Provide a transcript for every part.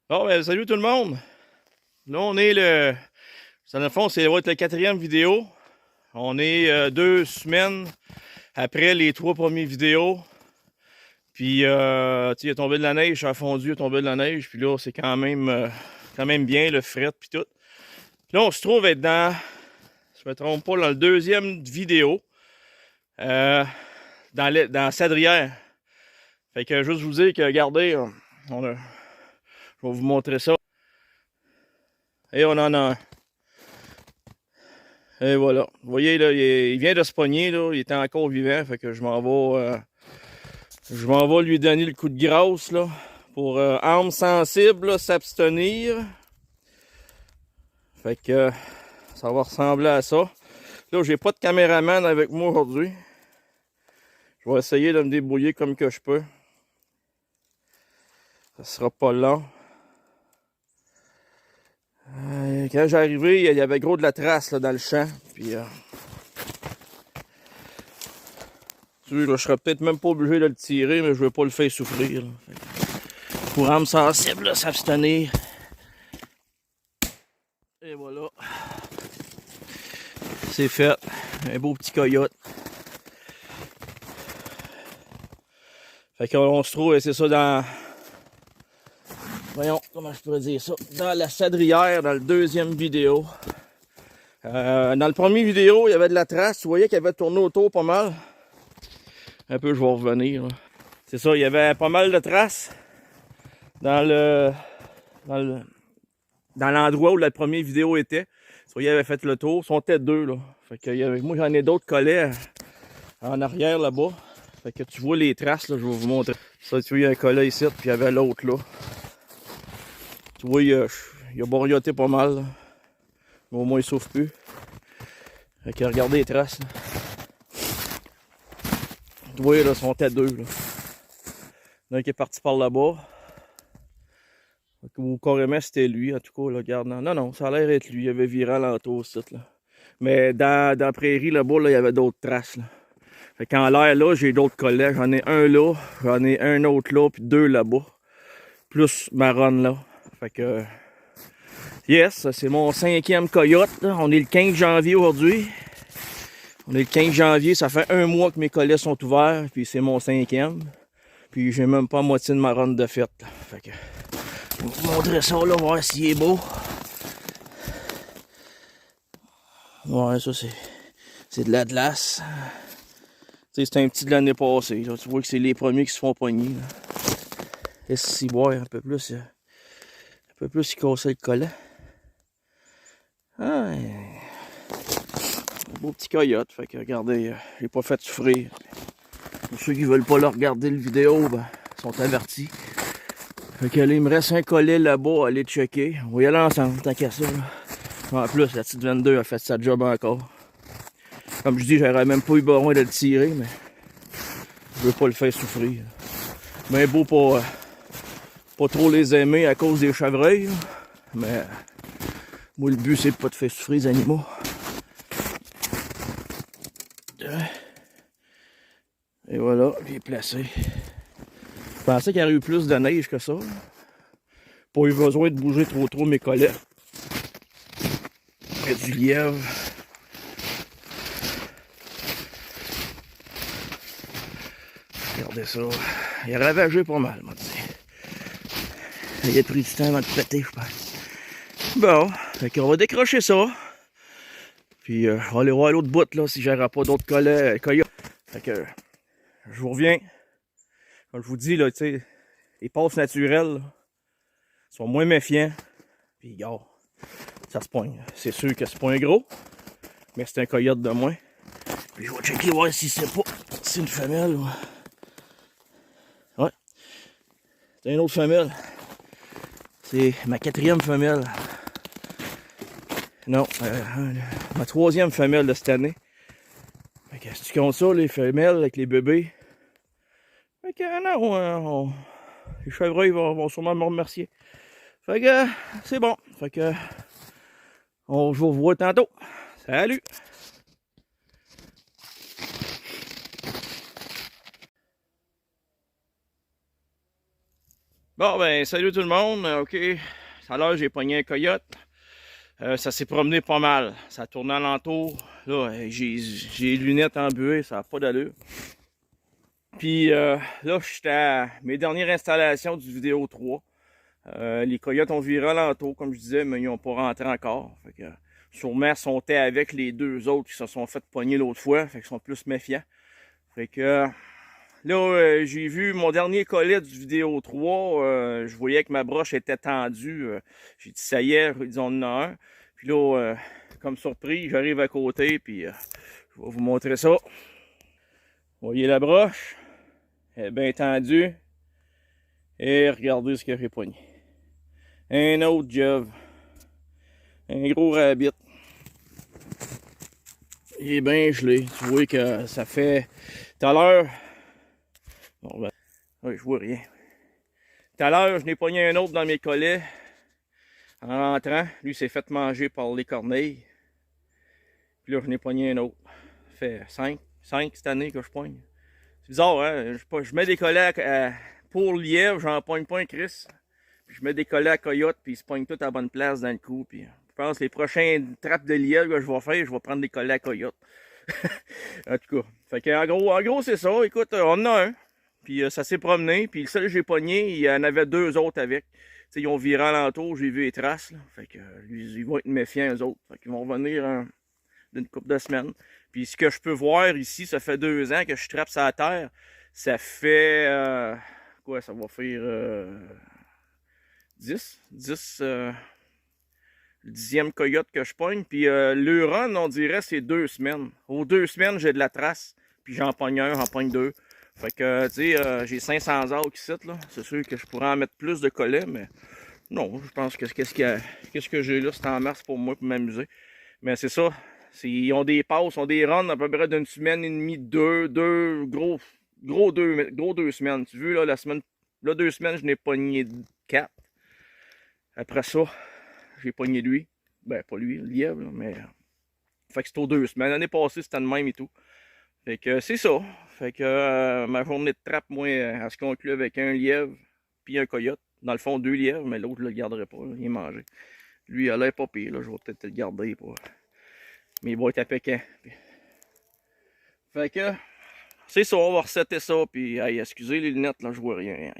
Bon, ben, salut tout le monde. Là, on est le. Dans le fond, c'est va être la quatrième vidéo. On est 2 semaines après les 3 premières vidéos. Puis, tu sais, il a tombé de la neige, ça a fondu, il a tombé de la neige. Puis là, c'est quand même bien le fret, puis tout. Puis là, on se trouve être dans, si je me trompe pas, dans le deuxième vidéo. Dans Sadrière. Fait que juste vous dire que, regardez, je vais vous montrer ça. Et on en a un. Et voilà. Vous voyez, là, il vient de se pogner, là. Il était encore vivant. Fait que je m'en vais lui donner le coup de grâce, là. Pour âme sensible, s'abstenir. Fait que ça va ressembler à ça. Là, j'ai pas de caméraman avec moi aujourd'hui. Je vais essayer de me débrouiller comme que je peux. Ça sera pas long. Quand j'ai arrivé, il y avait gros de la trace là, dans le champ. Puis je serais peut-être même pas obligé de le tirer, mais je veux pas le faire souffrir. Là. Pour âme sensible, s'abstenir. Et voilà. C'est fait. Un beau petit coyote. Fait qu'on se trouve, c'est ça dans... Voyons, comment je pourrais dire ça? Dans la Sadrière, dans le deuxième vidéo. Dans le premier vidéo, il y avait de la trace. Tu voyais qu'il avait tourné autour pas mal. Un peu, je vais revenir. C'est ça, il y avait pas mal de traces dans l'endroit où la première vidéo était. Tu voyais, il avait fait le tour. Ils sont peut-être deux, là. Fait que moi, j'en ai d'autres collés en arrière, là-bas. Fait que tu vois les traces, là, je vais vous montrer. Ça, tu vois, il y a un collet ici, puis il y avait l'autre, là. Tu vois, il a borioté pas mal, là. Mais au moins, il souffre plus. Fait que regardez les traces, là. Tu vois, là, ils sont à deux, là. Il y en a un qui est parti par là-bas. Ou carrément, c'était lui, en tout cas, là, regarde. Non, ça a l'air d'être lui. Il avait viré à l'entour, là. Mais dans la prairie, là-bas, là, il y avait d'autres traces, là. Fait qu'en l'air, là, j'ai d'autres collègues. J'en ai un là, j'en ai un autre là, puis deux là-bas. Plus marron là. Fait que... Yes, c'est mon 5e coyote, là. On est le 15 janvier aujourd'hui. On est le 15 janvier, ça fait 1 mois que mes collets sont ouverts, puis c'est mon 5e. Puis j'ai même pas la moitié de ma ronde de fête, là. Fait que... Je vais vous montrer ça, là, voir s'il est beau. Ouais, ça, c'est de la glace. C'est un petit de l'année passée. Là. Tu vois que c'est les premiers qui se font pogner. Et si boire un peu plus, il cassait le collet. Ah, un beau petit coyote. Fait que regardez, j'ai pas fait souffrir. Pour ceux qui veulent pas le regarder le vidéo, ben, sont avertis. Fait que là, il me reste un collet là-bas à aller checker. On va y aller ensemble, tant qu'à ça. Là. En plus, la petite 22 a fait sa job encore. Comme je dis, j'aurais même pas eu besoin de le tirer, mais je veux pas le faire souffrir. Mais beau pas trop les aimer à cause des chevreuils, là. Mais moi, le but, c'est de pas te faire souffrir les animaux. Et voilà, il est placé. Je pensais qu'il y aurait eu plus de neige que ça. Pas eu besoin de bouger trop mes collets. Il y a du lièvre. Regardez ça. Il a ravagé pas mal, moi, tu sais. Il a pris du temps avant de péter, je pense. Bon, fait qu'on va décrocher ça. Puis on va aller voir l'autre bout, là, si j'aurai pas d'autres coyotes. Fait que je vous reviens. Comme je vous dis, là, tu sais, les passes naturelles là, sont moins méfiants. Puis, regarde, ça se poigne. C'est sûr que c'est pas un gros, mais c'est un coyote de moins. Puis, je vais checker voir si c'est pas. C'est une femelle. Ouais. C'est une autre femelle. C'est ma 4e femelle. Non, ma 3e femelle de cette année. Fait que si tu comptes ça, les femelles avec les bébés. Fait que non, les chevreuils vont sûrement me remercier. Fait que c'est bon. Fait que je vous revois tantôt. Salut! Bon, ben, salut tout le monde. OK. Tout à l'heure, j'ai pogné un coyote. Ça s'est promené pas mal. Ça tournait alentour. Là, j'ai les lunettes embuées, ça n'a pas d'allure. Puis là, j'étais à mes dernières installations du vidéo 3. Les coyotes ont viré alentour, comme je disais, mais ils n'ont pas rentré encore. Fait que, sûrement, sont avec les deux autres qui se sont fait pogner l'autre fois. Fait qu'ils sont plus méfiants. Fait que là, j'ai vu mon dernier collet du vidéo 3. Je voyais que ma broche était tendue. J'ai dit, ça y est, ils en ont un. Puis là, comme surprise, j'arrive à côté, puis je vais vous montrer ça. Vous voyez la broche? Elle est bien tendue. Et regardez ce que j'ai pogné. Un autre jove. Un gros rabbit. Il est bien gelé. Tu vois que ça fait... Tout à l'heure... Bon, ben... Oui, je vois rien. Tout à l'heure, je n'ai pogné un autre dans mes collets. En rentrant, lui s'est fait manger par les corneilles. Puis là, je n'ai pogné un autre. Ça fait 5 cette année que je pogne. C'est bizarre, hein? Je mets des collets pour lièvre, j'en pogne pas un Chris. Puis je mets des collets à coyote, puis ils se pognent tout à la bonne place dans le cou. Puis je pense que les prochaines trappes de lièvre que je vais faire, je vais prendre des collets à coyote. En tout cas. Fait que, en gros c'est ça. Écoute, on en a un. Puis ça s'est promené. Puis le seul que j'ai pogné, il y en avait deux autres avec. T'sais, ils ont viré alentour, j'ai vu les traces. Là. Fait que ils vont être méfiants, eux autres. Fait qu'ils vont revenir d'une couple de semaines. Puis ce que je peux voir ici, ça fait 2 ans que je trappe sur la terre. Ça fait... quoi, ça va faire... 10? Le 10e coyote que je pogne. Puis le run, on dirait, c'est 2 semaines. Aux 2 semaines, j'ai de la trace. Puis j'en pogne un, j'en pogne deux. Fait que, tu sais, j'ai 500 arcs ici, là. C'est sûr que je pourrais en mettre plus de collets, mais non, je pense que qu'est-ce que j'ai là, c'est en mars pour moi, pour m'amuser. Mais c'est ça. Ils ont des passes, ils ont des runs à peu près d'une semaine et demie, deux gros 2 semaines. Tu vois, là, 2 semaines, je n'ai pogné 4. Après ça, j'ai pogné lui. Ben, pas lui, le lièvre, là, mais... Fait que c'était aux 2 semaines. L'année passée, c'était le même et tout. Fait que c'est ça. Fait que ma journée de trappe, moi, elle se conclut avec un lièvre puis un coyote. Dans le fond, 2 lièvres, mais l'autre, je le garderai pas. Là, il est mangé. Lui, il a l'air pas pire. Là, je vais peut-être le garder pour... Mais il va être à Pékin. Fait que c'est ça, on va resetter ça. Puis, hey, excusez les lunettes, là, je vois rien.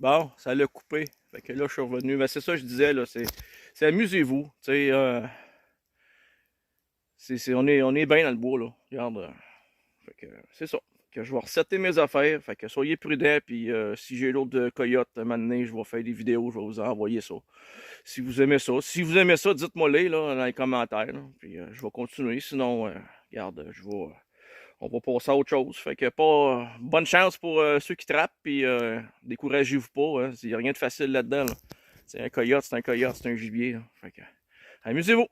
Bon, ça l'a coupé. Fait que là, je suis revenu. Mais c'est ça que je disais, là, c'est amusez-vous. Tu sais, on est bien dans le bois, là. Regarde. Fait que c'est ça. Que je vais resetter mes affaires. Fait que soyez prudents. Puis si j'ai l'autre coyote, à un moment donné, je vais faire des vidéos. Je vais vous envoyer ça. Si vous aimez ça. Si vous aimez ça, dites-moi-les là, dans les commentaires. Là. Puis je vais continuer. Sinon, regarde, on va passer à autre chose. Fait que bonne chance pour ceux qui trappent. Puis découragez-vous pas. Il n'y a rien de facile là-dedans. Là. C'est un coyote, c'est un gibier. Là. Fait que amusez-vous.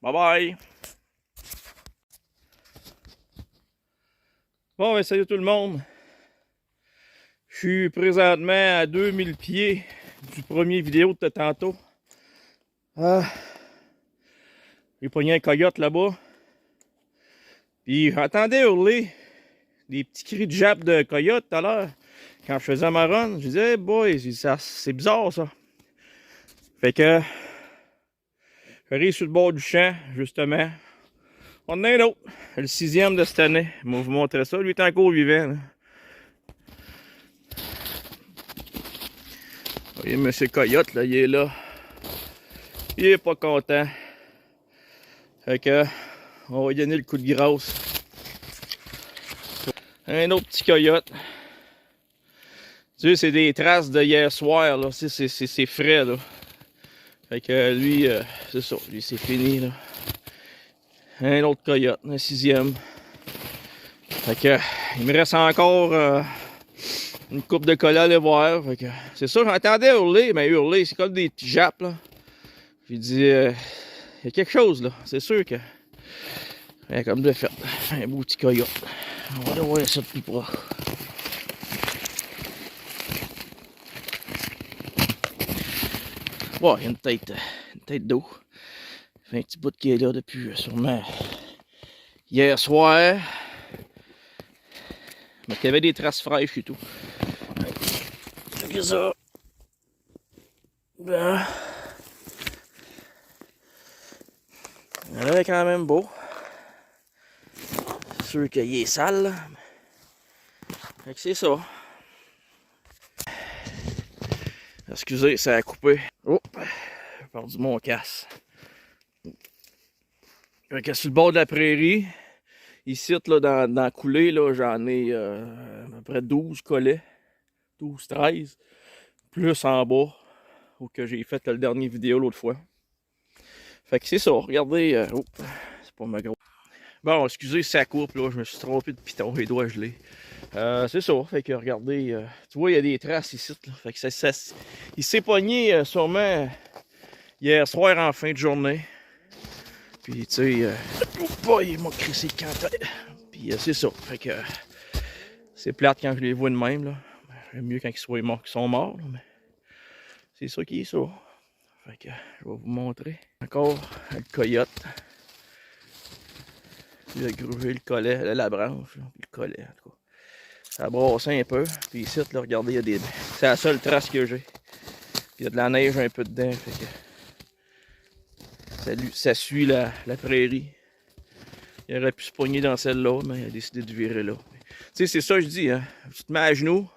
Bye bye. Bon, ben, salut tout le monde. Je suis présentement à 2000 pieds du premier vidéo de tantôt. J'ai pogné un coyote là-bas. Puis j'entendais hurler des petits cris de jappe de coyote tout à l'heure. Quand je faisais ma run, je disais, hey boy, c'est bizarre ça. Fait que j'arrive sur le bord du champ, justement. On en a un autre, le 6e de cette année. Je vais vous montrer ça. Lui est encore vivant. Là. Vous voyez, monsieur Coyote, là, il est là. Il est pas content. Fait que, on va lui donner le coup de grâce. Un autre petit coyote. Tu sais, c'est des traces de hier soir, là. C'est frais, là. Fait que lui, c'est ça. Lui, c'est fini, là. Un autre coyote, un 6e. Fait que, il me reste encore une coupe de collets à aller voir. Fait que, c'est ça, j'entendais hurler, mais hurler, c'est comme des petits jappes, là. J'ai dit, il y a quelque chose, là. C'est sûr que... Ouais, comme de fait, un beau petit coyote. On va aller voir ça de plus proche. Ouais, il y a une tête d'eau. Ça fait un petit bout qui est là depuis sûrement hier soir. Mais qu'il y avait des traces fraîches et tout. C'est ça. Ben. Là, il est quand même beau. C'est sûr qu'il est sale, là. Fait que c'est ça. Excusez, ça a coupé. Oh! J'ai perdu mon casse. Fait que sur le bord de la prairie, ici, là, dans la coulée, là, j'en ai à peu près 12 collets. 12, 13. Plus en bas, où que j'ai fait la dernière vidéo l'autre fois. Fait que c'est ça, regardez. Oh, c'est pas ma grosse. Bon, excusez si ça coupe, là, je me suis trompé de piton, les doigts gelés. C'est ça, fait que regardez, tu vois, il y a des traces ici, là. Fait que il s'est pogné sûrement hier soir en fin de journée. Puis, tu sais, il m'a crissé le canton. Puis, c'est ça, fait que c'est plate quand je les vois de même, là. J'aime mieux quand ils sont morts, là, mais c'est ça qui est ça. Fait que je vais vous montrer. Encore le coyote. Il a grugé le collet, la branche, là, puis le collet, en tout cas. Ça a brassé un peu. Puis ici, là, regardez, il y a des. C'est la seule trace que j'ai. Puis il y a de la neige un peu dedans. Fait que ça suit la prairie. Il aurait pu se pogner dans celle-là, mais il a décidé de virer là. Tu sais, c'est ça que je dis, hein. Tu te mets à genoux,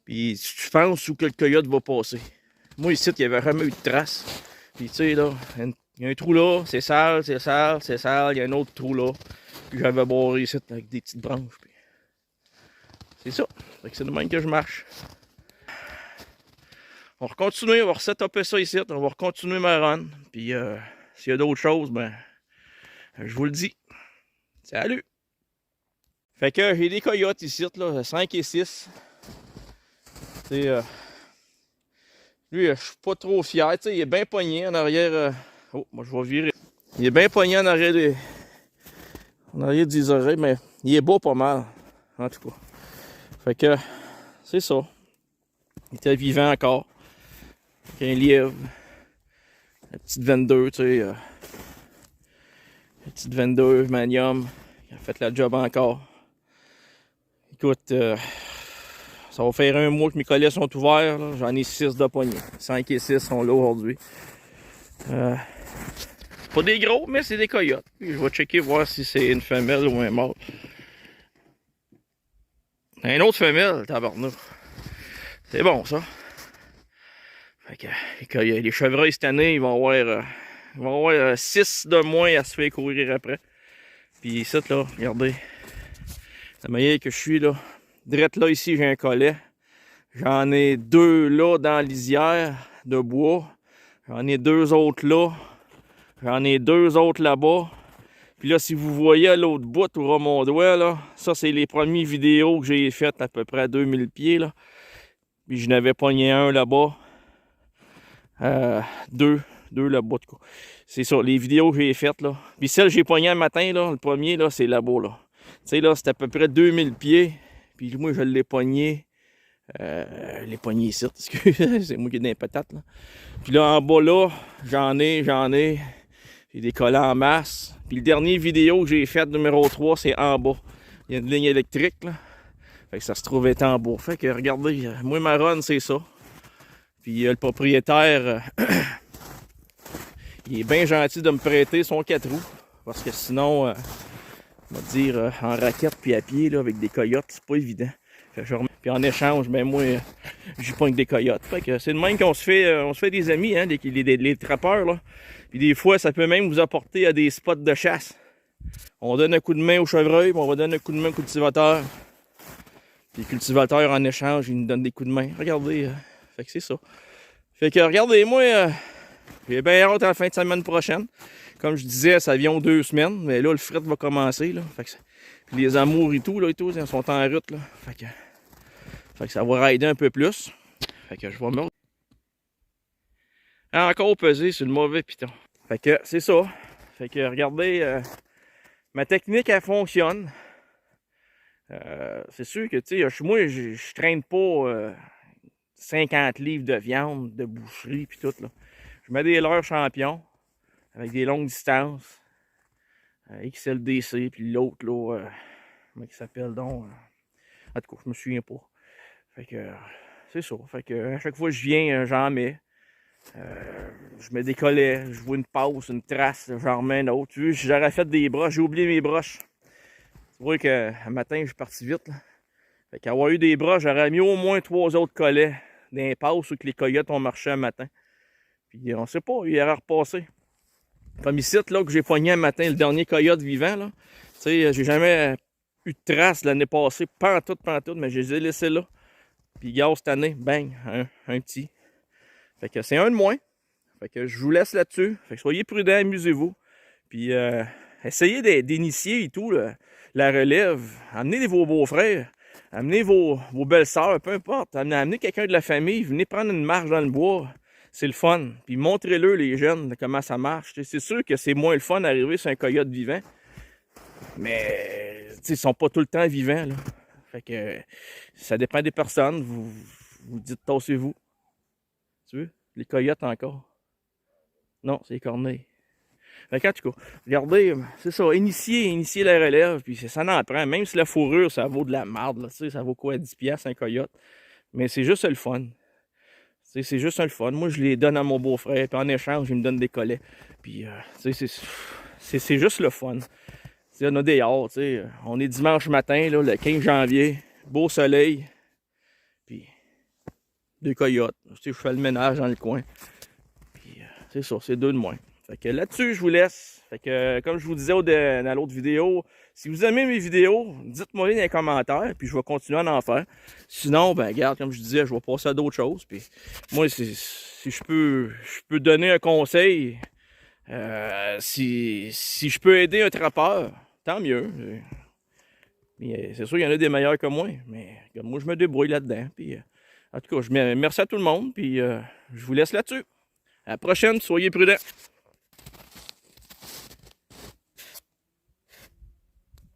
puis tu penses où que le coyote va passer. Moi, ici, il n'y avait jamais eu de trace. Puis tu sais, là, il y a un trou là, c'est sale, c'est sale, c'est sale. Il y a un autre trou là. Puis j'avais barré ici avec des petites branches. Puis c'est ça. Fait que c'est de même que je marche. On va continuer, on va resetuper ça ici. On va continuer ma run. Puis s'il y a d'autres choses, ben, je vous le dis. Salut! Fait que j'ai des coyotes ici, là, 5 et 6. C'est lui, je suis pas trop fier. Il est bien pogné en arrière. Oh, moi je vais virer. Il est bien pogné en arrière des oreilles, mais il est beau pas mal. En tout cas. Fait que c'est ça. Il était vivant encore. Avec un lièvre. La petite 22, tu sais. La petite 22 Manium. Il a fait la job encore. Écoute, ça va faire un mois que mes collets sont ouverts. J'en ai 6 de poignée. 5 et 6 sont là aujourd'hui. Pas des gros, mais c'est des coyotes. Puis je vais checker voir si c'est une femelle ou un mâle. Une autre femelle, tabarnak. C'est bon, ça. Fait que les chevreuils cette année, ils vont avoir 6 de moins à se faire courir après. Puis ici, là, regardez. La manière que je suis, là. Direct là, ici, j'ai un collet. J'en ai 2 là dans la lisière de bois. J'en ai 2 autres là. J'en ai 2 autres là-bas. Puis là, si vous voyez à l'autre bout, où mon doigt, là, ça, c'est les premières vidéos que j'ai faites à peu près à 2000 pieds, là. Puis je n'avais pogné un là-bas. 2 là-bas, de quoi. C'est ça, les vidéos que j'ai faites, là. Puis celle que j'ai pogné un matin, là, le premier, là, c'est là-bas, là. Tu sais, là, c'est à peu près 2000 pieds. Puis moi, je l'ai pogné. Ici, c'est moi qui ai des patates, là. Puis là, en bas, là, j'en ai. J'ai des collants en masse. Puis le dernier vidéo que j'ai fait, numéro 3, c'est en bas. Il y a une ligne électrique, là. Fait que ça se trouve être en bas. Fait que regardez, moi, ma run, c'est ça. Puis le propriétaire, il est bien gentil de me prêter son 4 roues. Parce que sinon, on va dire, en raquette puis à pied, là, avec des coyotes, c'est pas évident. Puis en échange, ben moi, j'y pogne des coyotes. Fait que c'est de même qu'on se fait des amis, hein, les trappeurs, là. Puis des fois, ça peut même vous apporter à des spots de chasse. On donne un coup de main au chevreuil, puis on va donner un coup de main au cultivateur. Puis le cultivateur, en échange, il nous donne des coups de main. Regardez, fait que c'est ça. Fait que regardez, moi, j'ai bien hâte à la fin de semaine prochaine. Comme je disais, ça vient 2 semaines, mais là, le fret va commencer, là. Fait que puis les amours et tout, ils sont en route, là. Fait que ça va rider un peu plus. Fait que je vais me... Encore peser sur le mauvais piton. Fait que c'est ça. Fait que regardez, ma technique, elle fonctionne. C'est sûr que, tu sais, moi, je traîne pas 50 livres de viande, de boucherie, puis tout, là. Je mets des leurres champions, avec des longues distances. XLDC, puis l'autre, là, comment il s'appelle donc? En tout cas, je me souviens pas. Fait que c'est ça. Fait que à chaque fois que je viens, j'en mets. Je mets des collets, je vois une passe, une trace, j'en remets une autre. Tu vois, j'aurais fait des broches, j'ai oublié mes broches. Tu vois que un matin, je suis parti vite. Là. Fait qu'avoir eu des broches, j'aurais mis au moins 3 autres collets dans les passes où que les coyotes ont marché un matin. Puis on sait pas, il aurait repassé. Comme ici, là, que j'ai pogné un matin, le dernier coyote vivant, là. Tu sais, j'ai jamais eu de traces l'année passée, pantoute, mais je les ai laissés là. Puis, gars, cette année, bang, un petit. Fait que c'est un de moins. Fait que je vous laisse là-dessus. Fait que soyez prudents, amusez-vous. Puis, essayez d'initier et tout, la relève. Amenez vos beaux-frères. Amenez vos belles-sœurs, peu importe. Amenez quelqu'un de la famille. Venez prendre une marche dans le bois. C'est le fun. Puis montrez-le, les jeunes, de comment ça marche. C'est sûr que c'est moins le fun d'arriver sur un coyote vivant. Mais ils sont pas tout le temps vivants. Là. Fait que ça dépend des personnes. Vous dites tassez-vous. Tu veux? Les coyotes encore. Non, c'est les corneilles. Fait que, en tout cas, regardez, c'est ça, initier la relève, puis ça en prend. Même si la fourrure, ça vaut de la marde, là, ça vaut quoi, 10$ un coyote. Mais c'est juste le fun. C'est juste le fun. Moi, je les donne à mon beau-frère, puis en échange, il me donne des collets. Puis, c'est juste le fun. On a des dehors, on est dimanche matin, là, le 15 janvier, beau soleil, puis des coyotes. Je fais le ménage dans le coin. Puis, c'est ça, c'est 2 de moins. Fait que là-dessus, je vous laisse. Fait que, comme je vous disais dans l'autre vidéo, si vous aimez mes vidéos, dites-moi dans les commentaires, puis je vais continuer à en faire. Sinon, ben, regarde, comme je disais, je vais passer à d'autres choses. Puis, moi, si je peux donner un conseil, si je peux aider un trappeur, tant mieux. Mais c'est sûr, il y en a des meilleurs que moi, mais comme moi, je me débrouille là-dedans. Puis, en tout cas, merci à tout le monde, puis je vous laisse là-dessus. À la prochaine, soyez prudents.